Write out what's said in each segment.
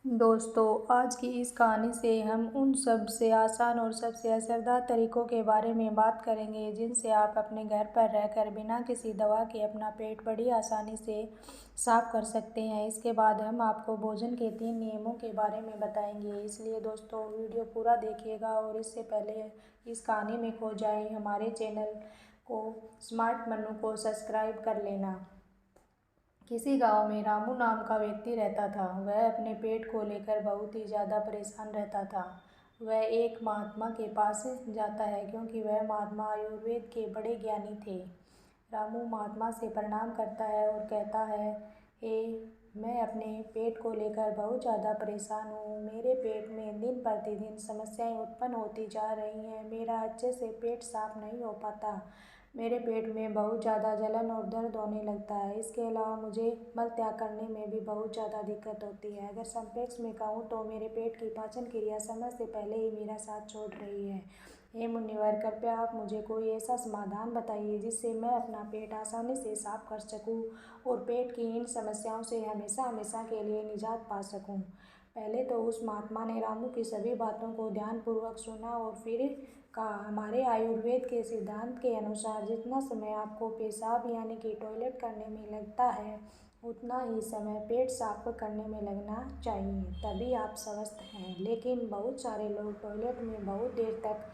दोस्तों, आज की इस कहानी से हम उन सबसे आसान और सबसे असरदार तरीकों के बारे में बात करेंगे जिनसे आप अपने घर पर रहकर बिना किसी दवा के अपना पेट बड़ी आसानी से साफ कर सकते हैं। इसके बाद हम आपको भोजन के 3 नियमों के बारे में बताएंगे, इसलिए दोस्तों वीडियो पूरा देखिएगा। और इससे पहले इस कहानी में खो जाए, हमारे चैनल को स्मार्ट मन्नू को सब्सक्राइब कर लेना। किसी गांव में रामू नाम का व्यक्ति रहता था। वह अपने पेट को लेकर बहुत ही ज़्यादा परेशान रहता था। वह एक महात्मा के पास जाता है क्योंकि वह महात्मा आयुर्वेद के बड़े ज्ञानी थे। रामू महात्मा से प्रणाम करता है और कहता है, मैं अपने पेट को लेकर बहुत ज़्यादा परेशान हूँ। मेरे पेट में दिन प्रतिदिन समस्याएं उत्पन्न होती जा रही हैं। मेरा अच्छे से पेट साफ नहीं हो पाता। मेरे पेट में बहुत ज़्यादा जलन और दर्द होने लगता है। इसके अलावा मुझे मल त्याग करने में भी बहुत ज़्यादा दिक्कत होती है। अगर संक्षेप में कहूँ तो मेरे पेट की पाचन क्रिया समय से पहले ही मेरा साथ छोड़ रही है। हे मुनिवर, कृपया आप मुझे कोई ऐसा समाधान बताइए जिससे मैं अपना पेट आसानी से साफ कर सकूं और पेट की इन समस्याओं से हमेशा हमेशा के लिए निजात पा सकूं। पहले तो उस महात्मा ने रामू की सभी बातों को ध्यानपूर्वक सुना और फिर कहा, हमारे आयुर्वेद के सिद्धांत के अनुसार जितना समय आपको पेशाब यानी कि टॉयलेट करने में लगता है, उतना ही समय पेट साफ करने में लगना चाहिए, तभी आप स्वस्थ हैं। लेकिन बहुत सारे लोग टॉयलेट में बहुत देर तक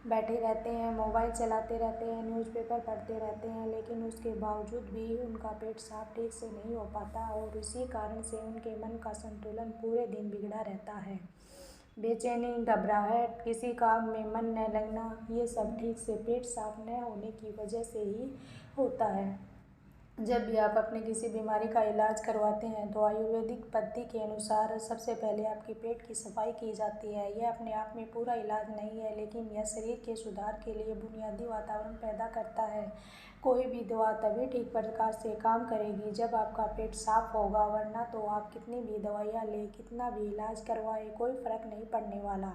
बैठे रहते हैं, मोबाइल चलाते रहते हैं, न्यूज़पेपर पढ़ते रहते हैं, लेकिन उसके बावजूद भी उनका पेट साफ ठीक से नहीं हो पाता और इसी कारण से उनके मन का संतुलन पूरे दिन बिगड़ा रहता है। बेचैनी, घबराहट, किसी काम में मन न लगना, ये सब ठीक से पेट साफ न होने की वजह से ही होता है। जब भी आप अपने किसी बीमारी का इलाज करवाते हैं तो आयुर्वेदिक पद्धति के अनुसार सबसे पहले आपके पेट की सफाई की जाती है। यह अपने आप में पूरा इलाज नहीं है, लेकिन यह शरीर के सुधार के लिए बुनियादी वातावरण पैदा करता है। कोई भी दवा तभी ठीक प्रकार से काम करेगी जब आपका पेट साफ होगा, वरना तो आप कितनी भी दवाइयाँ लें, कितना भी इलाज करवाएं, कोई फर्क नहीं पड़ने वाला।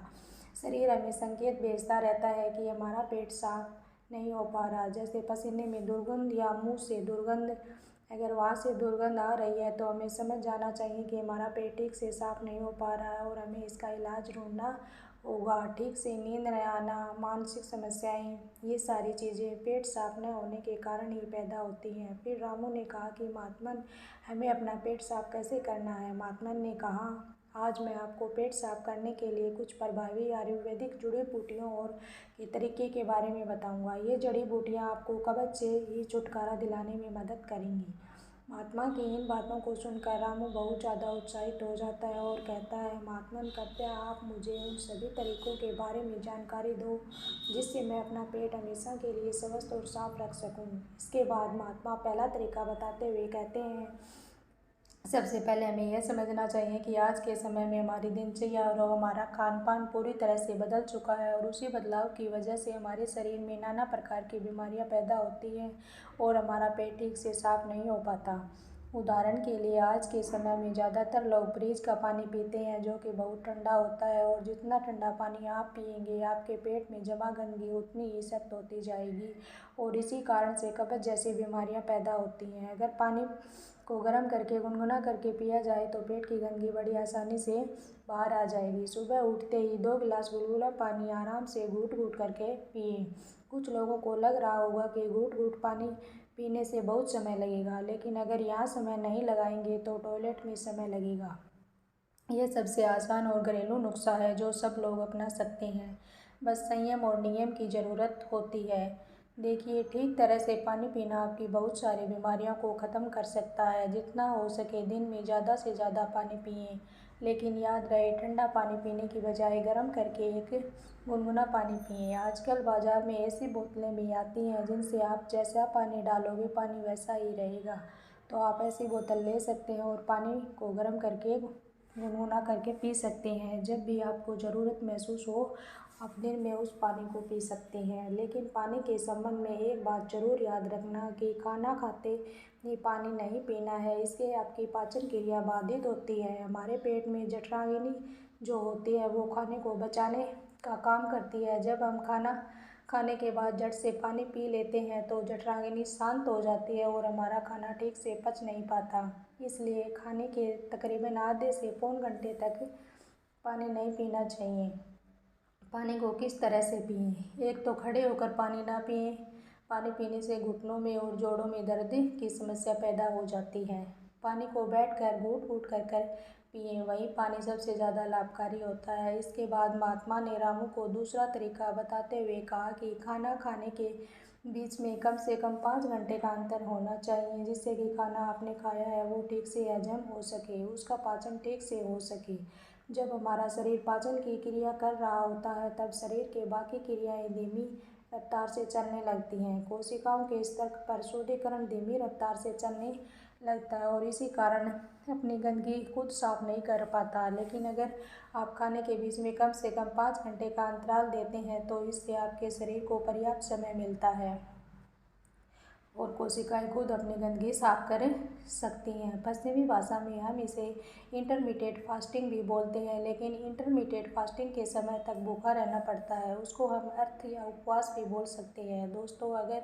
शरीर हमें संकेत भेजता रहता है कि हमारा पेट साफ नहीं हो पा रहा, जैसे पसीने में दुर्गंध या मुंह से दुर्गंध। अगर वहाँ से दुर्गंध आ रही है तो हमें समझ जाना चाहिए कि हमारा पेट ठीक से साफ नहीं हो पा रहा है और हमें इसका इलाज ढूंढना होगा। ठीक से नींद न आना, मानसिक समस्याएं, ये सारी चीज़ें पेट साफ न होने के कारण ही पैदा होती हैं। फिर रामू ने कहा कि महात्मन, हमें अपना पेट साफ कैसे करना है। महात्मन ने कहा, आज मैं आपको पेट साफ करने के लिए कुछ प्रभावी आयुर्वेदिक जड़ी बूटियों और के तरीके के बारे में बताऊंगा। ये जड़ी बूटियाँ आपको कब्ज से ही छुटकारा दिलाने में मदद करेंगी। महात्मा की इन बातों को सुनकर रामू बहुत ज़्यादा उत्साहित हो जाता है और कहता है, महात्मन, कृपया आप मुझे उन सभी तरीकों के बारे में जानकारी दो जिससे मैं अपना पेट हमेशा के लिए स्वस्थ और साफ रख सकूं। इसके बाद महात्मा पहला तरीका बताते हुए कहते हैं, सबसे पहले हमें यह समझना चाहिए कि आज के समय में हमारी दिनचर्या और हमारा खान पान पूरी तरह से बदल चुका है और उसी बदलाव की वजह से हमारे शरीर में नाना प्रकार की बीमारियां पैदा होती हैं और हमारा पेट ठीक से साफ नहीं हो पाता। उदाहरण के लिए आज के समय में ज़्यादातर लोग फ्रिज का पानी पीते हैं जो कि बहुत ठंडा होता है और जितना ठंडा पानी आप पिएंगे आपके पेट में जमा गंदगी उतनी ही सख्त होती जाएगी और इसी कारण से कब्ज जैसी बीमारियां पैदा होती हैं। अगर पानी को गर्म करके गुनगुना करके पिया जाए तो पेट की गंदगी बड़ी आसानी से बाहर आ जाएगी। सुबह उठते ही 2 गिलास गुनगुना पानी आराम से घूट घूट करके पिएं। कुछ लोगों को लग रहा होगा कि घूट घूट पानी पीने से बहुत समय लगेगा, लेकिन अगर यहाँ समय नहीं लगाएंगे तो टॉयलेट में समय लगेगा। यह सबसे आसान और घरेलू नुस्खा है जो सब लोग अपना सकते हैं। बस संयम और नियम की ज़रूरत होती है। देखिए, ठीक तरह से पानी पीना आपकी बहुत सारी बीमारियों को ख़त्म कर सकता है। जितना हो सके दिन में ज़्यादा से ज़्यादा पानी पिएं, लेकिन याद रहे, ठंडा पानी पीने की बजाय गर्म करके एक गुनगुना पानी पिएं। आजकल बाज़ार में ऐसी बोतलें भी आती हैं जिनसे आप जैसा पानी डालोगे पानी वैसा ही रहेगा, तो आप ऐसी बोतल ले सकते हैं और पानी को गर्म करके गुनगुना करके पी सकते हैं। जब भी आपको ज़रूरत महसूस हो आप दिन में उस पानी को पी सकते हैं। लेकिन पानी के संबंध में एक बात ज़रूर याद रखना कि खाना खाते ही पानी नहीं पीना है, इससे आपकी पाचन क्रिया बाधित होती है। हमारे पेट में जठराग्नि जो होती है वो खाने को बचाने का काम करती है। जब हम खाना खाने के बाद झट से पानी पी लेते हैं तो जठराग्नि शांत हो जाती है और हमारा खाना ठीक से पच नहीं पाता। इसलिए खाने के तकरीबन आधे से पौन घंटे तक पानी नहीं पीना चाहिए। पानी को किस तरह से पिएं? एक तो खड़े होकर पानी ना पिएं। पानी पीने से घुटनों में और जोड़ों में दर्द की समस्या पैदा हो जाती है। पानी को बैठकर घूट घूट कर पिएं, वही पानी सबसे ज़्यादा लाभकारी होता है। इसके बाद महात्मा ने रामू को दूसरा तरीका बताते हुए कहा कि खाना खाने के बीच में कम से कम 5 घंटे का अंतर होना चाहिए, जिससे कि खाना आपने खाया है वो ठीक से हजम हो सके, उसका पाचन ठीक से हो सके। जब हमारा शरीर पाचन की क्रिया कर रहा होता है तब शरीर के बाकी क्रियाएं धीमी रफ्तार से चलने लगती हैं। कोशिकाओं के स्तर पर शुद्धिकरण धीमी रफ्तार से चलने लगता है और इसी कारण अपनी गंदगी खुद साफ नहीं कर पाता। लेकिन अगर आप खाने के बीच में कम से कम 5 घंटे का अंतराल देते हैं तो इससे आपके शरीर को पर्याप्त समय मिलता है और कोशिकाएं खुद अपनी गंदगी साफ कर सकती हैं। पश्चिमी भाषा में हम इसे इंटरमिटेंट फास्टिंग भी बोलते हैं, लेकिन इंटरमिटेंट फास्टिंग के समय तक भूखा रहना पड़ता है उसको हम अर्थ या उपवास भी बोल सकते हैं। दोस्तों, अगर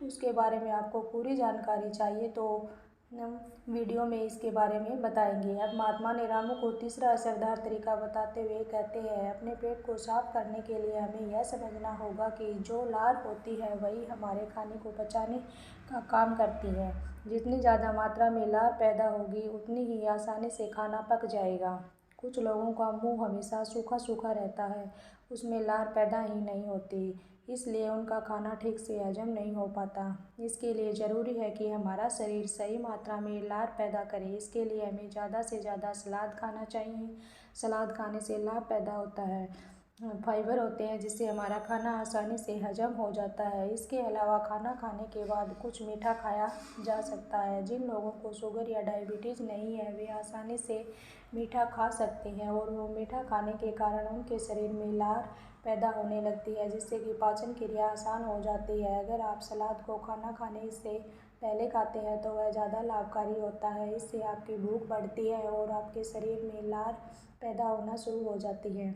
उसके बारे में आपको पूरी जानकारी चाहिए तो हम वीडियो में इसके बारे में बताएंगे। अब महात्मा ने रामू को तीसरा असरदार तरीका बताते हुए कहते हैं, अपने पेट को साफ करने के लिए हमें यह समझना होगा कि जो लार होती है वही हमारे खाने को पचाने का काम करती है। जितनी ज़्यादा मात्रा में लार पैदा होगी उतनी ही आसानी से खाना पक जाएगा। कुछ लोगों का मुंह हमेशा सूखा सूखा रहता है, उसमें लार पैदा ही नहीं होती, इसलिए उनका खाना ठीक से हजम नहीं हो पाता। इसके लिए ज़रूरी है कि हमारा शरीर सही मात्रा में लार पैदा करे। इसके लिए हमें ज़्यादा से ज़्यादा सलाद खाना चाहिए। सलाद खाने से लाभ पैदा होता है, फाइबर होते हैं जिससे हमारा खाना आसानी से हजम हो जाता है। इसके अलावा खाना खाने के बाद कुछ मीठा खाया जा सकता है। जिन लोगों को शुगर या डायबिटीज़ नहीं है वे आसानी से मीठा खा सकते हैं और वो मीठा खाने के कारण उनके शरीर में लार पैदा होने लगती है, जिससे कि पाचन क्रिया आसान हो जाती है। अगर आप सलाद को खाना खाने से पहले खाते हैं तो वह ज़्यादा लाभकारी होता है। इससे आपकी भूख बढ़ती है और आपके शरीर में लार पैदा होना शुरू हो जाती है।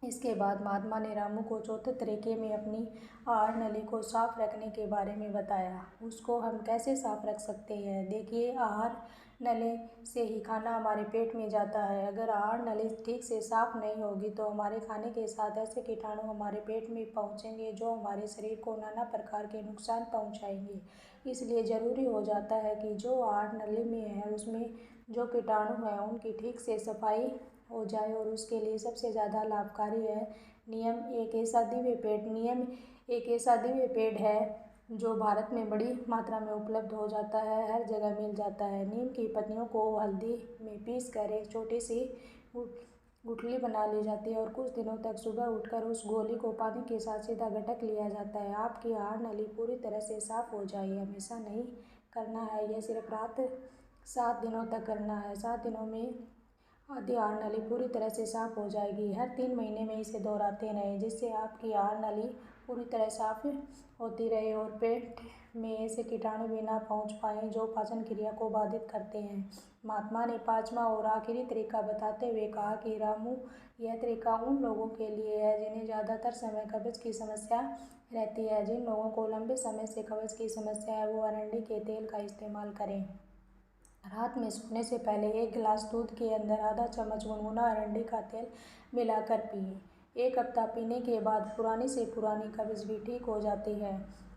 इसके बाद महात्मा ने रामू को चौथे तरीके में अपनी आहार नली को साफ रखने के बारे में बताया। उसको हम कैसे साफ रख सकते हैं? देखिए, आहार नली से ही खाना हमारे पेट में जाता है। अगर आहार नली ठीक से साफ नहीं होगी तो हमारे खाने के साथ ऐसे कीटाणु हमारे पेट में पहुंचेंगे जो हमारे शरीर को नाना प्रकार के नुकसान पहुंचाएंगे। इसलिए ज़रूरी हो जाता है कि जो आहार नली में है उसमें जो कीटाणु हैं उनकी ठीक से सफाई हो जाए और उसके लिए सबसे ज़्यादा लाभकारी है नीम। एक ऐसा दिव्य पेड़ है जो भारत में बड़ी मात्रा में उपलब्ध हो जाता है, हर जगह मिल जाता है। नीम की पत्तियों को हल्दी में पीस कर एक छोटी सी गुठली बना ली जाती है और कुछ दिनों तक सुबह उठकर उस गोली को पानी के साथ सीधा गटक लिया जाता है। आपकी आहार नली पूरी तरह से साफ हो जाएगी। हमेशा नहीं करना है, यह सिर्फ रात 7 दिनों तक करना है। 7 दिनों में आधी आहार नली पूरी तरह से साफ हो जाएगी। हर 3 महीने में इसे दोहराते रहें, जिससे आपकी आहार नली पूरी तरह साफ होती रहे और पेट में ऐसे कीटाणु भी ना पहुंच पाएँ जो पाचन क्रिया को बाधित करते हैं। महात्मा ने पांचवा और आखिरी तरीका बताते हुए कहा कि रामू, यह तरीका उन लोगों के लिए है जिन्हें ज़्यादातर समय कब्ज की समस्या रहती है। जिन लोगों को लंबे समय से कब्ज की समस्या है वो अरंडी के तेल का इस्तेमाल करें। रात में सोने से पहले 1 गिलास दूध के अंदर आधा चम्मच गुनगुना अरंडी का तेल मिलाकर पिएं। 1 हफ्ता पीने के बाद पुरानी से पुरानी कब्ज भी ठीक हो जाती है।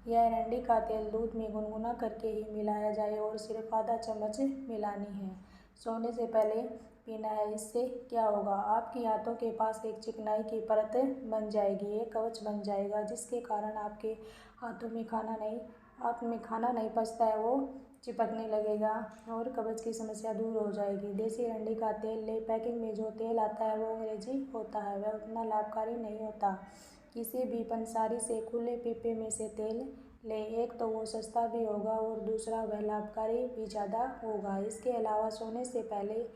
यह अरंडी का तेल दूध में गुनगुना करके ही मिलाया जाए और सिर्फ आधा चम्मच मिलानी है। सोने से पहले पीना है। इससे क्या होगा? आपकी हाथों के पास एक चिकनाई की परत बन जाएगी, एक कवच बन जाएगा, जिसके कारण आपके हाथों में खाना नहीं पचता है, वो चिपकने लगेगा और कब्ज की समस्या दूर हो जाएगी। देसी अरंडी का तेल ले। पैकिंग में जो तेल आता है वो अंग्रेजी होता है, वह उतना लाभकारी नहीं होता। किसी भी पंसारी से खुले पीपे में से तेल लें। एक तो वो सस्ता भी होगा और दूसरा वह लाभकारी भी ज़्यादा होगा। इसके अलावा सोने से पहले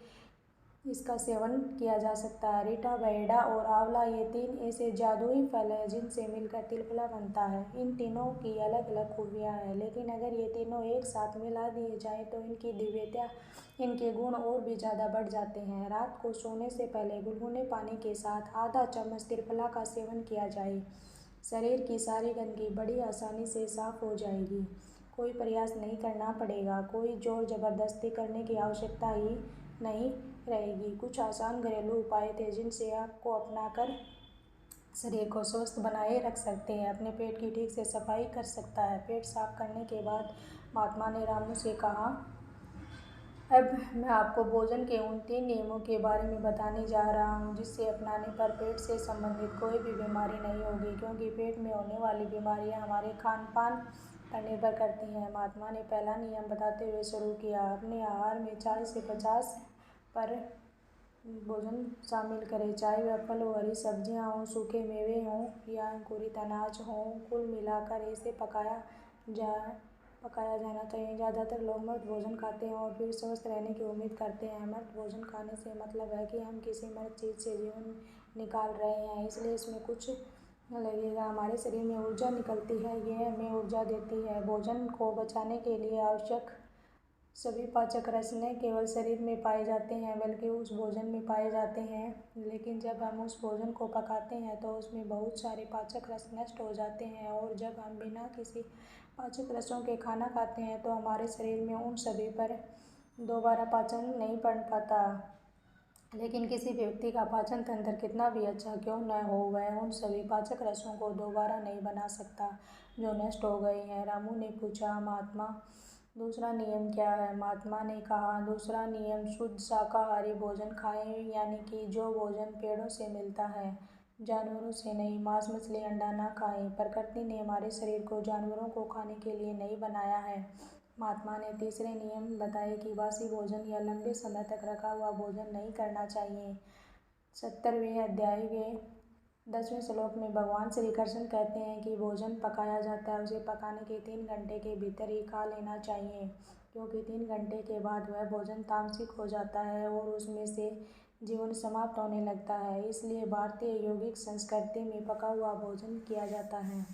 इसका सेवन किया जा सकता है। रीठा, बहेड़ा और आंवला, ये 3 ऐसे जादुई फल हैं जिनसे मिलकर तिलकुला बनता है। इन तीनों की अलग अलग खूबियाँ हैं, लेकिन अगर ये तीनों एक साथ मिला दिए जाएं तो इनकी दिव्यता, इनके गुण और भी ज़्यादा बढ़ जाते हैं। रात को सोने से पहले गुनगुने पानी के साथ आधा चम्मच त्रिफला का सेवन किया जाए। शरीर की सारी गंदगी बड़ी आसानी से साफ हो जाएगी। कोई प्रयास नहीं करना पड़ेगा, कोई जोर ज़बरदस्ती करने की आवश्यकता ही नहीं रहेगी। कुछ आसान घरेलू उपाय थे जिनसे आपको अपनाकर शरीर को स्वस्थ बनाए रख सकते हैं। अपने पेट की ठीक से सफाई कर सकता है। पेट साफ करने के बाद महात्मा ने रामू से कहा, अब मैं आपको भोजन के उन 3 नियमों के बारे में बताने जा रहा हूँ जिससे अपनाने पर पेट से संबंधित कोई भी बीमारी नहीं होगी, क्योंकि पेट में होने वाली बीमारियाँ हमारे खान पान पर निर्भर करती हैं। महात्मा ने पहला नियम बताते हुए शुरू किया, अपने आहार में 40 से 50 पर भोजन शामिल करें, चाहे वह फल हो, हरी सब्जियां हों, सूखे मेवे हों या अंकुरित अनाज हों। कुल मिलाकर इसे पकाया जाना चाहिए। ज़्यादातर लोग मृत भोजन खाते हैं और फिर स्वस्थ रहने की उम्मीद करते हैं। मृत भोजन खाने से मतलब है कि हम किसी मृत चीज़ से जीवन निकाल रहे हैं, इसलिए इसमें कुछ लगेगा। हमारे शरीर में ऊर्जा निकलती है, यह हमें ऊर्जा देती है। भोजन को पचाने के लिए आवश्यक सभी पाचक रस न केवल शरीर में पाए जाते हैं बल्कि उस भोजन में पाए जाते हैं, लेकिन जब हम उस भोजन को पकाते हैं तो उसमें बहुत सारे पाचक रस नष्ट हो जाते हैं, और जब हम बिना किसी पाचक रसों के खाना खाते हैं तो हमारे शरीर में उन सभी पर दोबारा पाचन नहीं पड़ पाता। लेकिन किसी व्यक्ति का पाचन तंत्र कितना भी अच्छा क्यों न हो, वह उन सभी पाचक रसों को दोबारा नहीं बना सकता जो नष्ट हो गए हैं। रामू ने पूछा, महात्मा दूसरा नियम क्या है? महात्मा ने कहा, दूसरा नियम शुद्ध शाकाहारी भोजन खाएं, यानी कि जो भोजन पेड़ों से मिलता है, जानवरों से नहीं। मांस, मछली, अंडा ना खाएं। प्रकृति ने हमारे शरीर को जानवरों को खाने के लिए नहीं बनाया है। महात्मा ने तीसरे नियम बताए कि बासी भोजन या लंबे समय तक रखा हुआ भोजन नहीं करना चाहिए। 70वें अध्याय के 10वें श्लोक में भगवान श्री कृष्ण कहते हैं कि भोजन पकाया जाता है, उसे पकाने के 3 घंटे के भीतर ही खा लेना चाहिए, क्योंकि 3 घंटे के बाद वह भोजन तामसिक हो जाता है और उसमें से जीवन समाप्त होने लगता है। इसलिए भारतीय यौगिक संस्कृति में पका हुआ भोजन किया जाता है।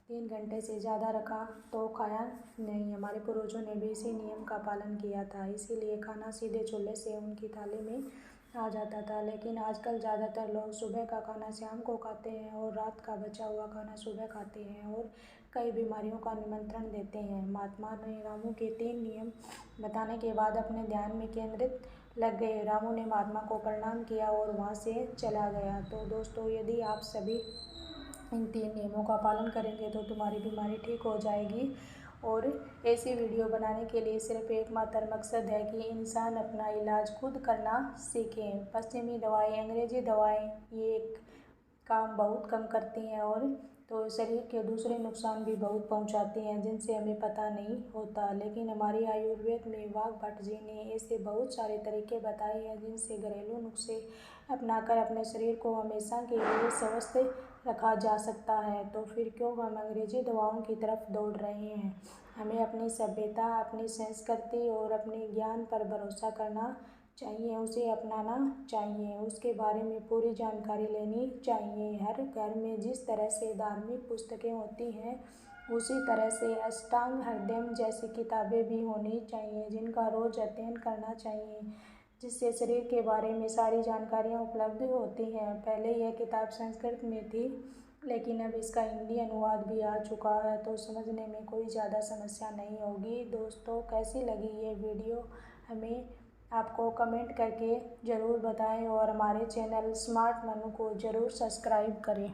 3 घंटे से ज़्यादा रखा तो खाया नहीं। हमारे पूर्वजों ने भी इसी नियम का पालन किया था, इसीलिए खाना सीधे चूल्हे से उनकी थाली में आ जाता था। लेकिन आजकल ज़्यादातर लोग सुबह का खाना शाम को खाते हैं और रात का बचा हुआ खाना सुबह खाते हैं और कई बीमारियों का निमंत्रण देते हैं। महात्मा ने रामू के 3 नियम बताने के बाद अपने ध्यान में केंद्रित लग गए। रामू ने महात्मा को प्रणाम किया और वहाँ से चला गया। तो दोस्तों, यदि आप सभी इन 3 नियमों का पालन करेंगे तो तुम्हारी बीमारी ठीक हो जाएगी। और ऐसी वीडियो बनाने के लिए सिर्फ एकमात्र मकसद है कि इंसान अपना इलाज खुद करना सीखें। पश्चिमी दवाएं, अंग्रेजी दवाएं ये काम बहुत कम करती हैं और तो शरीर के दूसरे नुकसान भी बहुत पहुंचाती हैं जिनसे हमें पता नहीं होता। लेकिन हमारी आयुर्वेद में वाघभट्ट जी ने ऐसे बहुत सारे तरीके बताए हैं जिनसे घरेलू नुस्खे अपनाकर अपने शरीर को हमेशा के लिए स्वस्थ रखा जा सकता है। तो फिर क्यों हम अंग्रेजी दवाओं की तरफ दौड़ रहे हैं? हमें अपनी सभ्यता, अपनी संस्कृति और अपने ज्ञान पर भरोसा करना चाहिए, उसे अपनाना चाहिए, उसके बारे में पूरी जानकारी लेनी चाहिए। हर घर में जिस तरह से धार्मिक पुस्तकें होती हैं, उसी तरह से अष्टांग हृदयम जैसी किताबें भी होनी चाहिए जिनका रोज अध्ययन करना चाहिए, जिससे शरीर के बारे में सारी जानकारियाँ उपलब्ध होती हैं। पहले यह किताब संस्कृत में थी, लेकिन अब इसका हिंदी अनुवाद भी आ चुका है, तो समझने में कोई ज़्यादा समस्या नहीं होगी। दोस्तों, कैसी लगी ये वीडियो हमें आपको कमेंट करके ज़रूर बताएं और हमारे चैनल स्मार्ट मनु को ज़रूर सब्सक्राइब करें।